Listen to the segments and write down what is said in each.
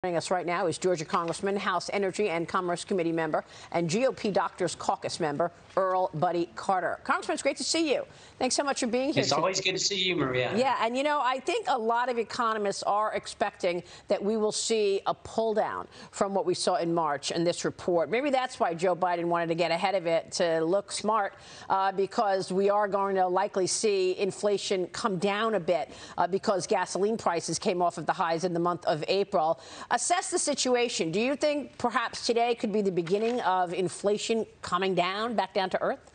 Joining us right now is Georgia Congressman, House Energy and Commerce Committee member, and GOP Doctors Caucus member, Earl Buddy Carter. Congressman, it's great to see you. Thanks so much for being here. It's always good to see you, Maria. Yeah, and you know, I think a lot of economists are expecting that we will see a pull down from what we saw in March in this report. Maybe that's why Joe Biden wanted to get ahead of it, to look smart, because we are going to likely see inflation come down a bit because gasoline prices came off of the highs in the month of April. Assess the situation. Do you think perhaps today could be the beginning of inflation coming down, back down to earth?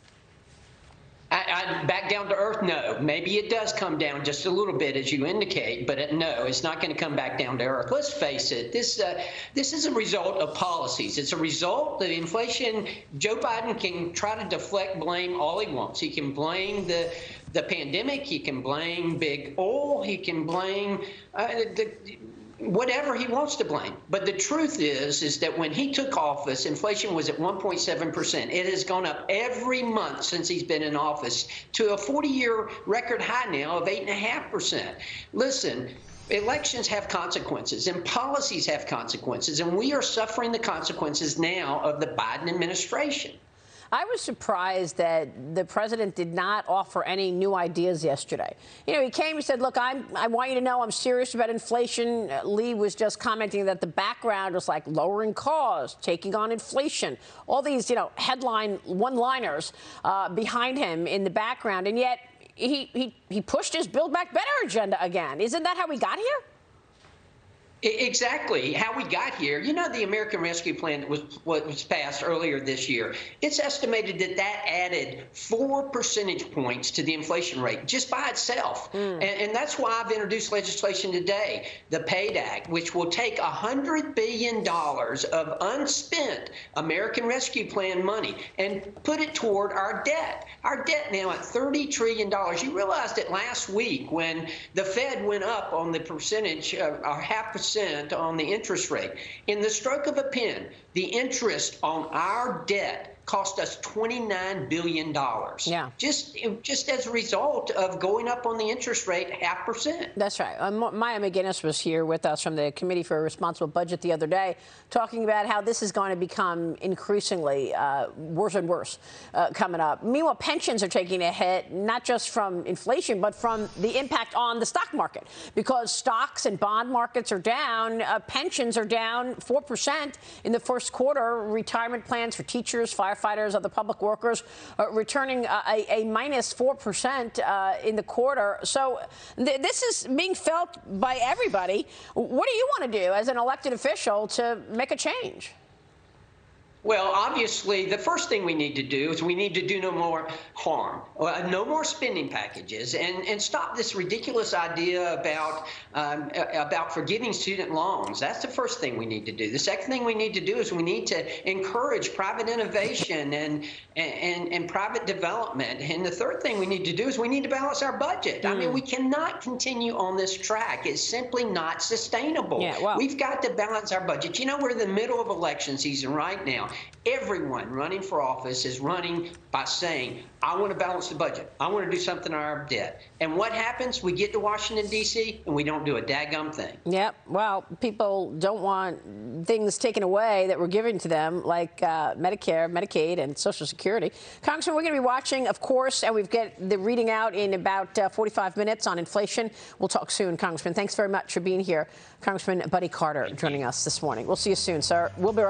Back down to earth, no. Maybe it does come down just a little bit, as you indicate, but no, it's not going to come back down to earth. Let's face it, this is a result of policies. It's a result of inflation. Joe Biden can try to deflect blame all he wants. He can blame the pandemic. He can blame big oil. He can blame whatever he wants to blame. But the truth is that when he took office, inflation was at 1.7%. It has gone up every month since he's been in office to a 40-year record high now of 8.5%. Listen, elections have consequences and policies have consequences, and we are suffering the consequences now of the Biden administration. I was surprised that the president did not offer any new ideas yesterday. You know, he came and said, look, I want you to know I'm serious about inflation. Lee was just commenting that the background was like lowering costs, taking on inflation, all these, you know, headline one-liners behind him in the background. And yet he pushed his Build Back Better agenda again. Isn't that how we got here? Exactly how we got here. You know, the American Rescue Plan that was passed earlier this year, it's estimated that added 4 percentage points to the inflation rate just by itself. And that's why I've introduced legislation today, the PAID Act, which will take $100 billion of unspent American Rescue Plan money and put it toward our debt. Our debt now at $30 trillion. You realize that last week when the Fed went up on the percentage, or 0.5% on the interest rate, in the stroke of a pen, the interest on our debt cost us $29 billion. Yeah. Just as a result of going up on the interest rate 0.5%. That's right. Maya McGinnis was here with us from the Committee for a Responsible Budget the other day, talking about how this is going to become increasingly worse and worse coming up. Meanwhile, pensions are taking a hit, not just from inflation, but from the impact on the stock market, because stocks and bond markets are down. Pensions are down 4% in the first quarter. Retirement plans for teachers, firefighters, other public workers returning a minus 4% in the quarter. So this is being felt by everybody. What do you want to do as an elected official to make a change? Well, obviously, the first thing we need to do is we need to do no more harm, no more spending packages, and stop this ridiculous idea about forgiving student loans. That's the first thing we need to do. The second thing we need to do is we need to encourage private innovation and private development. And the third thing we need to do is we need to balance our budget. I mean, we cannot continue on this track. It's simply not sustainable. Yeah, well, we've got to balance our budget. You know, we're in the middle of election season right now. Everyone running for office is running by saying, I want to balance the budget. I want to do something on our debt. And what happens? We get to Washington, D.C., and we don't do a daggum thing. Yep. Well, people don't want things taken away that were given to them, like Medicare, Medicaid, and Social Security. Congressman, we're going to be watching, of course, and we've got the reading out in about 45 minutes on inflation. We'll talk soon, Congressman. Thanks very much for being here. Congressman Buddy Carter joining us this morning. We'll see you soon, sir. We'll be right back.